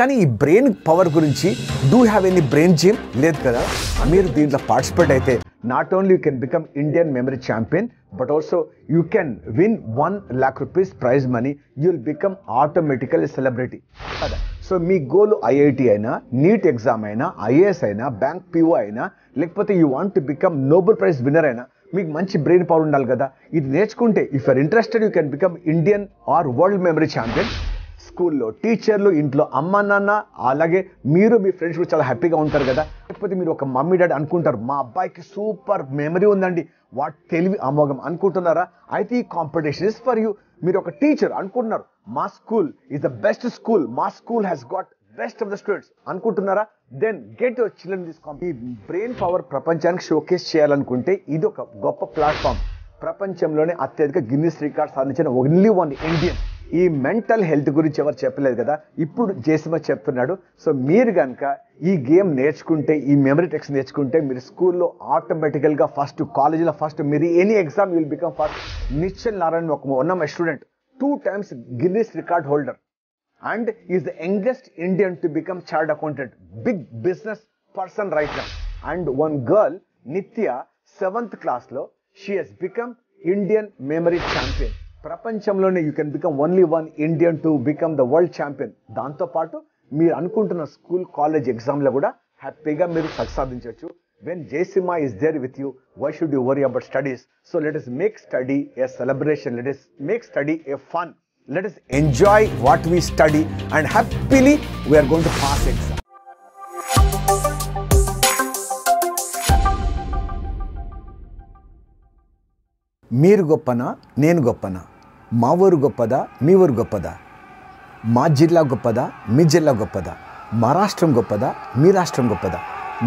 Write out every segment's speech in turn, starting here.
కానీ ఈ brain power గురించి do have any brain gym లేదు కదా. మీరు దీంట్లో పార్టిసిపేట్ అయితే not only you can become Indian memory champion but also you can win 1 lakh rupees prize money. You will become automatical celebrity కదా. So మీ goal IIT అయినా, NEET exam అయినా, IAS అయినా, బ్యాంక్ పిఓ అయినా, లేకపోతే you want to become Nobel prize winner అయినా మీకు మంచి బ్రెయిన్ పవర్ ఉండాలి కదా. ఇది నేర్చుకుంటే if you're interested you can become Indian or world memory champion. స్కూల్లో టీచర్లు, ఇంట్లో అమ్మ నాన్న, అలాగే మీరు మీ ఫ్రెండ్స్ కూడా చాలా హ్యాపీగా ఉంటారు కదా. లేకపోతే మీరు ఒక మమ్మీ డాడీ అనుకుంటారు మా అబ్బాయికి సూపర్ మెమరీ ఉందండి, వాట్ తెలివి అమోఘం అనుకుంటున్నారా? అయితే ఈ కాంపిటీషన్ ఇస్ ఫర్ యూ. మీరు ఒక టీచర్ అనుకుంటున్నారు మా school is the best school, మా school has got best of the students అనుకుంటున్నారా? Then get your children this ఈ బ్రెయిన్ పవర్ ప్రపంచానికి షోకేస్ చేయాలనుకుంటే ఇది ఒక గొప్ప ప్లాట్ఫామ్. ప్రపంచంలోనే అత్యధిక గిన్నిస్ రికార్డ్ సాధించిన ఓన్లీ 1 ఇండియన్. ఈ మెంటల్ హెల్త్ గురించి ఎవరు చెప్పలేదు కదా, ఇప్పుడు జేసిమ చెప్తున్నాడు. సో మీరు కనుక ఈ గేమ్ నేర్చుకుంటే, ఈ మెమరీ టెక్స్ నేర్చుకుంటే మీరు స్కూల్లో ఆటోమేటికల్గా ఫస్ట్, కాలేజీలో ఫస్ట్, మీరు any exam will become first. Nischal Narayana one of my student 2 times Guinness record holder and is the youngest Indian to become chartered accountant, big business person right now. And one girl, Nitya, 7th class lo, she has become Indian memory champion. ప్రపంచంలోనే you can become only 1 Indian to become the world champion. దాంతోపాటు మీరు అనుకుంటున్న school, college ఎగ్జామ్లో కూడా హ్యాపీగా మీరు success సాధించవచ్చు. When జేసిమా is there with you, why should you worry about studies? So let us make study a celebration, let us make study a fun. Let us enjoy what we study and happily we are going to pass exam. మీరు గొప్పనా, నేను గొప్పనా? మా ఊరు గొప్పదా, మీ ఊరు గొప్పదా? మా జిల్లా గొప్పదా, మీ జిల్లా గొప్పదా? మా రాష్ట్రం గొప్పదా, మీ రాష్ట్రం గొప్పదా?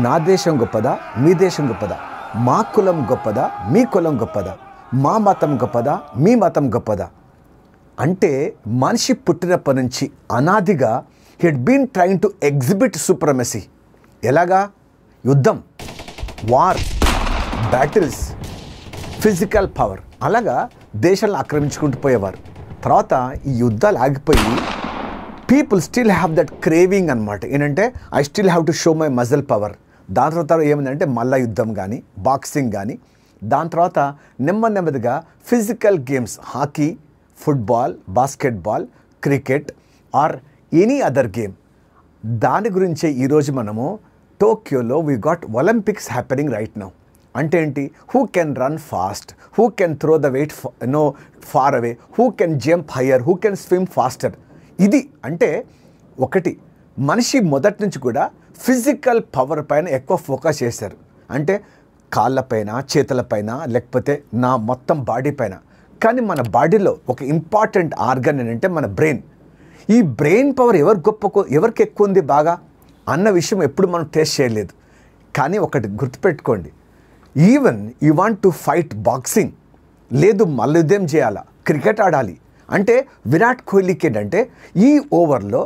నా దేశం గొప్పదా, మీ దేశం గొప్పదా? మా కులం గొప్పదా, మీ కులం గొప్పదా? మా మతం గొప్పదా, మీ మతం గొప్పదా? అంటే మనిషి పుట్టినప్పటి నుంచి అనాదిగా had been trying to exhibit supremacy. ఎలాగా? యుద్ధం, వార్, బ్యాటిల్స్, ఫిజికల్ పవర్, అలాగా దేశాలను ఆక్రమించుకుంటూ పోయేవారు. తర్వాత ఈ యుద్ధాలు ఆగిపోయి people still have that craving అనమాట. ఏంటంటే I still have to show my muscle power. దాని తర్వాత ఏమైందంటే మల్ల యుద్ధం కానీ, బాక్సింగ్ కానీ, దాని తర్వాత నెమ్మదిగా physical games, hockey, football, basketball, cricket or any other game. దాని గురించే ఈరోజు మనము టోక్యోలో we got Olympics happening right now. అంటే ఏంటి? Who can run fast, who can throw the weight far away, who can jump higher, who can swim faster. ఇది అంటే ఒకటి మనిషి మొదటి నుంచి కూడా ఫిజికల్ పవర్ పైన ఎక్కువ ఫోకస్ చేశారు. అంటే కాళ్ళపైన, చేతులపైన, లేకపోతే నా మొత్తం బాడీ పైన. కానీ మన బాడీలో ఒక ఇంపార్టెంట్ ఆర్గన్ ఏంటంటే మన బ్రెయిన్. ఈ బ్రెయిన్ పవర్ ఎవరికి ఎక్కువ ఉంది బాగా అన్న విషయం ఎప్పుడు మనం టెస్ట్ చేయలేదు. కానీ ఒకటి గుర్తుపెట్టుకోండి, even you want to fight boxing, లేదు మల్లయుద్ధం చేయాలా, క్రికెట్ ఆడాలి అంటే విరాట్ కోహ్లీకి ఏంటంటే ఈ ఓవర్లో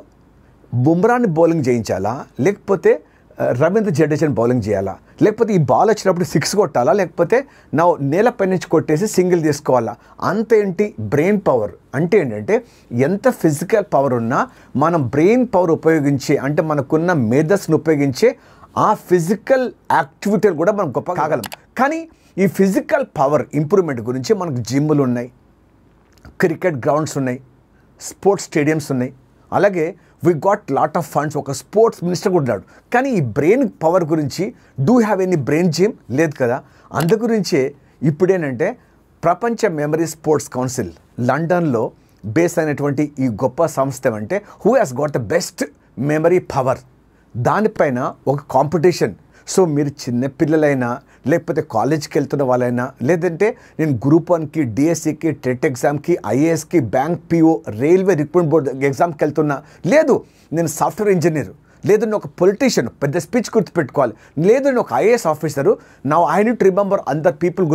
బుమ్రాని బౌలింగ్ చేయించాలా, లేకపోతే రవీంద్ర జడేజాని బౌలింగ్ చేయాలా, లేకపోతే ఈ బాల్ వచ్చినప్పుడు 6 కొట్టాలా, లేకపోతే నా నేలపై నుంచి కొట్టేసి సింగిల్ తీసుకోవాలా. అంత ఏంటి బ్రెయిన్ పవర్ అంటే ఏంటంటే ఎంత ఫిజికల్ పవర్ ఉన్నా మనం బ్రెయిన్ పవర్ ఉపయోగించే, అంటే మనకున్న మేధస్సును ఉపయోగించే ఆ ఫిజికల్ యాక్టివిటీలు కూడా మనం గొప్ప కాగలం. కానీ ఈ ఫిజికల్ పవర్ ఇంప్రూవ్మెంట్ గురించి మనకు జిమ్లు ఉన్నాయి, క్రికెట్ గ్రౌండ్స్ ఉన్నాయి, స్పోర్ట్స్ స్టేడియంస్ ఉన్నాయి, అలాగే we got lot of funds. ఒక స్పోర్ట్స్ మినిస్టర్ కూడా ఉన్నాడు. కానీ ఈ బ్రెయిన్ పవర్ గురించి do have any brain gym లేదు కదా. అందు గురించే ఇప్పుడేంటంటే ప్రపంచ మెమరీ స్పోర్ట్స్ కౌన్సిల్ లండన్లో బేస్ అయినటువంటి ఈ గొప్ప సంస్థ ఏమంటే who has got the best memory power, దానిపైన ఒక కాంపిటీషన్. సో మీరు చిన్నపిల్లలైనా, లేకపోతే కాలేజ్కి వెళ్తున్న వాళ్ళైనా, లేదంటే నేను గ్రూప్ 1కి, డిఎస్సికి, టెట్ ఎగ్జామ్కి, ఐఏఎస్కి, bank PO, railway recruitment board ఎగ్జామ్కి వెళ్తున్నా, లేదు నేను సాఫ్ట్వేర్ ఇంజనీర్, లేదు నేను ఒక పొలిటీషియన్, పెద్ద స్పీచ్ గుర్తుపెట్టుకోవాలి, లేదు నేను ఒక ఐఏఎస్ ఆఫీసరు, నా ఐ నీడ్ టు రిమెంబర్ అందర్ పీపుల్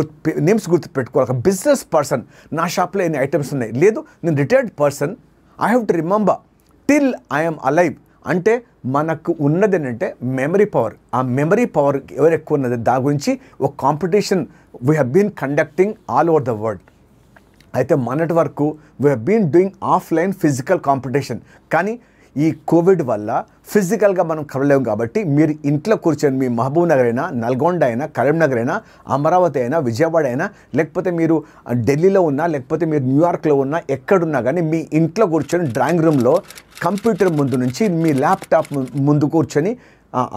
నేమ్స్ గుర్తుపెట్టుకోవాలి, ఒక బిజినెస్ పర్సన్, నా షాప్లో ఎన్ని ఐటమ్స్ ఉన్నాయి, లేదు నేను retired person, I have to remember till I'm alive. అంటే మనకు ఉన్నది ఏంటంటే మెమరీ పవర్. ఆ మెమరీ పవర్ ఎవరు ఎక్కువ ఉన్నది దాని గురించి ఒక competition we have been conducting all over the world. అయితే మొన్నటి వరకు we have been doing offline physical competition. కానీ ఈ కోవిడ్ వల్ల ఫిజికల్గా మనం కలవలేము కాబట్టి మీరు ఇంట్లో కూర్చొని మీ మహబూబ్ నగర్ అయినా, నల్గొండ అయినా, కరీంనగర్ అయినా, అమరావతి అయినా, విజయవాడ అయినా, లేకపోతే మీరు ఢిల్లీలో ఉన్నా, లేకపోతే మీరు న్యూయార్క్లో ఉన్నా, ఎక్కడున్నా కానీ మీ ఇంట్లో కూర్చొని డ్రాయింగ్ రూమ్లో కంప్యూటర్ ముందు నుంచి మీ ల్యాప్టాప్ ముందు కూర్చొని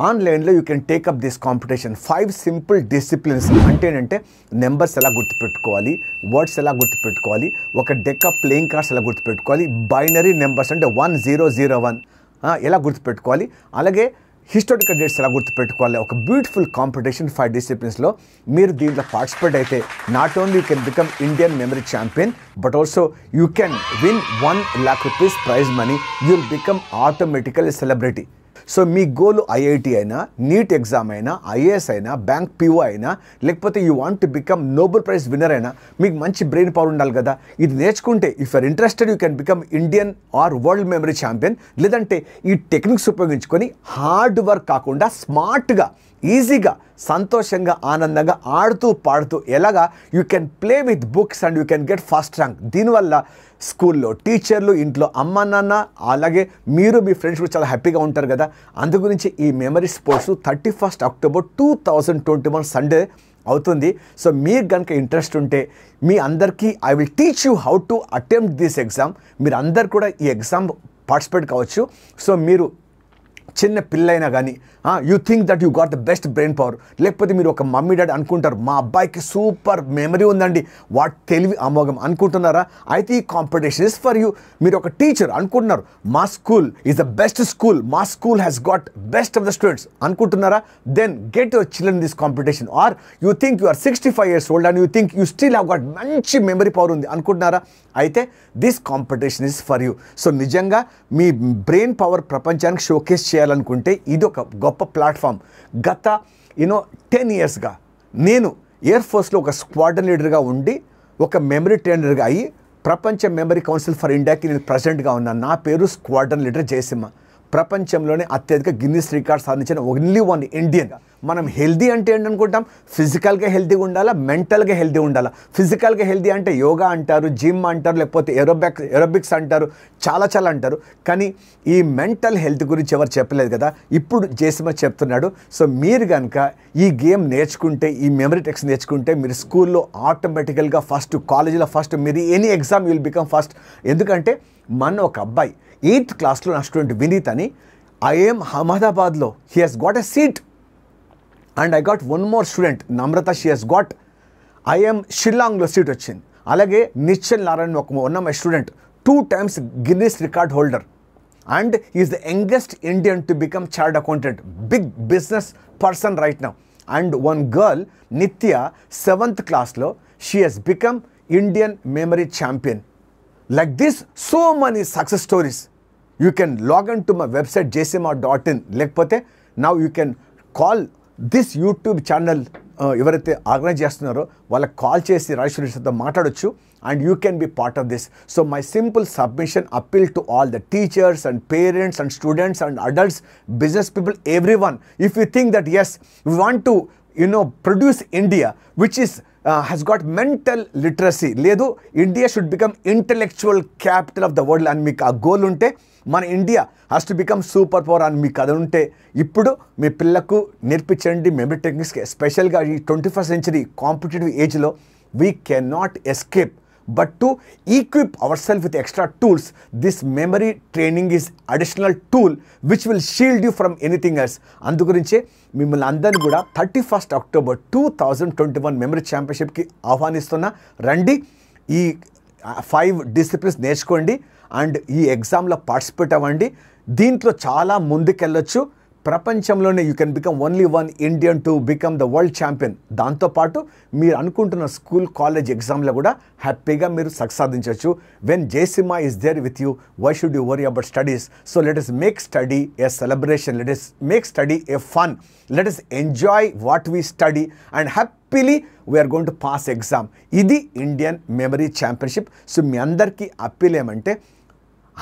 ఆన్లైన్లో you can take up this competition. 5 simple disciplines అంటే ఏంటంటే నెంబర్స్ ఎలా గుర్తుపెట్టుకోవాలి, వర్డ్స్ ఎలా గుర్తుపెట్టుకోవాలి, ఒక డెక్ ఆఫ్ ప్లేయింగ్ కార్డ్స్ ఎలా గుర్తుపెట్టుకోవాలి, బైనరీ నెంబర్స్ అంటే 1001 ఎలా గుర్తుపెట్టుకోవాలి, అలాగే హిస్టారికల్ డేట్స్ ఎలా గుర్తుపెట్టుకోవాలి. ఒక బ్యూటిఫుల్ కాంపిటీషన్ 5 డిసిప్లిన్స్లో మీరు దీంట్లో పార్టిసిపేట్ అయితే not only you can become Indian memory champion but also you can win 1 lakh rupees prize money. You will become automatical celebrity. So మీ గోల్ ఐఐటి అయినా, నీట్ ఎగ్జామ్ అయినా, IAS అయినా, bank PO అయినా, లేకపోతే you want to become Nobel prize winner అయినా మీకు మంచి brain power ఉండాలి కదా. ఇది నేర్చుకుంటే if you're interested you can become Indian or world memory champion. లేదంటే ఈ టెక్నిక్స్ ఉపయోగించుకొని హార్డ్ వర్క్ కాకుండా స్మార్ట్గా, ఈజీగా, సంతోషంగా, ఆనందంగా, ఆడుతూ పాడుతూ ఎలాగా you can play with books and you can get first rank. దీనివల్ల స్కూల్లో టీచర్లు, ఇంట్లో అమ్మ నాన్న, అలాగే మీరు మీ ఫ్రెండ్స్ కూడా చాలా హ్యాపీగా ఉంటారు కదా. అందు గురించి ఈ మెమరీ స్పోర్ట్స్ 31 October 2021 సండే అవుతుంది. సో మీకు కనుక ఇంట్రెస్ట్ ఉంటే మీ అందరికీ I will teach you how to attempt this exam. మీరు అందరు కూడా ఈ ఎగ్జామ్ పార్టిసిపేట్ కావచ్చు. సో మీరు చిన్న పిల్లైనా కానీ you think that you got the best brain power, లేకపోతే మీరు ఒక మమ్మీ డాడీ అనుకుంటారు మా అబ్బాయికి సూపర్ మెమరీ ఉందండి, వాట్ తెలివి అమోఘం అనుకుంటున్నారా, అయితే ఈ కాంపిటీషన్ ఇస్ ఫర్ యూ. మీరు ఒక టీచర్ అనుకుంటున్నారు మా school is the best school, మా school has got best of the students అనుకుంటున్నారా, then get your children this competition. Are you think you are 65 years old and you think you still have got మంచి memory power ఉంది అనుకుంటున్నారా, అయితే this competition is for you. So నిజంగా మీ brain power ప్రపంచానికి showcase చేయాలనుకుంటే ఇది ఒక గొప్ప ప్లాట్ఫామ్. గత 10 yearsగా నేను ఎయిర్ ఫోర్స్లో ఒక స్క్వాడ్రన్ లీడర్గా ఉండి ఒక మెమరీ ట్రైనర్గా అయ్యి ప్రపంచ మెమరీ కౌన్సిల్ ఫర్ ఇండియాకి నేను ప్రెసిడెంట్గా ఉన్నాను. నా పేరు స్క్వాడ్రన్ లీడర్ జయసింహ. ప్రపంచంలోనే అత్యధిక గిన్నిస్ రికార్డ్ సాధించిన ఓన్లీ 1 ఇండియన్. మనం హెల్దీ అంటే ఏంటనుకుంటాం, ఫిజికల్గా హెల్తీగా ఉండాలా, మెంటల్గా హెల్తీ ఉండాలా. ఫిజికల్గా హెల్తీ అంటే యోగా అంటారు, జిమ్ అంటారు, లేకపోతే ఏరోబిక్స్ అంటారు, చాలా చాలా అంటారు. కానీ ఈ మెంటల్ హెల్త్ గురించి ఎవరు చెప్పలేదు కదా, ఇప్పుడు జయసింహ చెప్తున్నాడు. సో మీరు కనుక ఈ గేమ్ నేర్చుకుంటే, ఈ మెమరీ టెక్స్ నేర్చుకుంటే మీరు స్కూల్లో ఆటోమేటికల్గా ఫస్ట్, కాలేజీలో ఫస్ట్, మీరు any exam will become first. ఎందుకంటే మన ఒక అబ్బాయి 8th క్లాస్లో నా స్టూడెంట్ వినీత్ అని, ఐఎమ్ అహ్మదాబాద్లో he has got a seat and I got 1 more student Namrata, she has got IIM షిల్లాంగ్లో సీట్ వచ్చింది. అలాగే నిశ్చల్ నారాయణ ఒక ఉన్న my student 2 times Guinness record holder and is the youngest Indian to become chartered accountant, big business person right now. And 1 girl Nithya 7th క్లాస్లో she has become Indian memory champion. Like this, so many success stories. You can log into my website jaysimha.in. లేకపోతే now you can call this YouTube channel ఎవరైతే organise చేస్తున్నారో వాళ్ళకి call చేసి రాజేశ్వరితో మాట్లాడొచ్చు and you can be part of this. So my simple submission appeal to all the teachers and parents and students and adults, business people, everyone. If you think that yes, we want to produce India which is has got mental literacy, లేదు India should become intellectual capital of the world అని మీకు ఆ goal ఉంటే, మన India has to become super power అని మీకు అది ఉంటే, ఇప్పుడు మీ పిల్లకు నేర్పించండి మెమరీ టెక్నిక్స్. ఎస్పెషల్గా ఈ 21st century కాంపిటేటివ్ ఏజ్లో we can not escape but to equip ourselves with extra tools. This memory training is additional tool which will shield you from anything else. అందుగురించే మిమ్మల్ని అందరినీ కూడా 31st October 2021 మెమరీ ఛాంపియన్షిప్కి ఆహ్వానిస్తున్నా. రండి, ఈ 5 disciplines నేర్చుకోండి and ఈ ఎగ్జామ్లో participate అవ్వండి. దీంట్లో చాలా ముందుకెళ్ళొచ్చు. ప్రపంచంలోనే you can become only 1 Indian to become the world champion. దాంతోపాటు మీరు అనుకుంటున్న స్కూల్, కాలేజ్ ఎగ్జామ్లో కూడా హ్యాపీగా మీరు సక్సెస్ సాధించవచ్చు. When Jayasimha is there with you, why should you worry about studies? So let us make study a celebration, let us make study a fun, let us enjoy what we study and happily we're going to pass exam. ఇది Indian memory championship. So మీ అందరికీ appeal ఏమంటే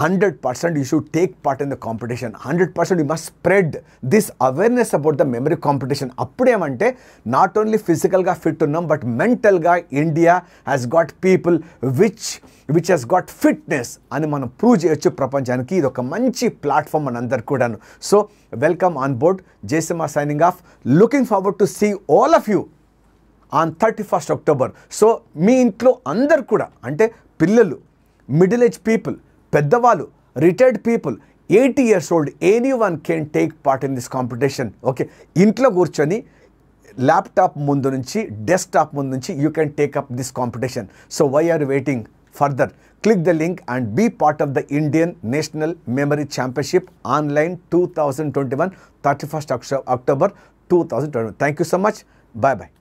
100% you should take part in the competition. 100% you must spread this awareness about the memory competition. అప్పుడేమంటే not only ఫిజికల్గా fit ఉన్నాం, but మెంటల్గా India has got people which has got fitness అని మనం prove చేయొచ్చు ప్రపంచానికి. ఇది ఒక మంచి ప్లాట్ఫామ్ మనందరికి కూడాను. So welcome on board. Jayasimha signing off. Looking forward to see all of you on 31st October. So మీ ఇంట్లో అందరు కూడా, అంటే పిల్లలు, మిడిల్ ఏజ్ పీపుల్, పెద్దవాళ్ళు, retired people, 80 years old, anyone can take part in this competition. Okay, ఇంట్లో కూర్చొని laptop ముందు నుంచి, డెస్క్టాప్ ముందు నుంచి you can take up this competition. So why are waiting further? Click the link and be part of the Indian national memory championship online 2021 31st October 2021. Thank you so much. Bye bye.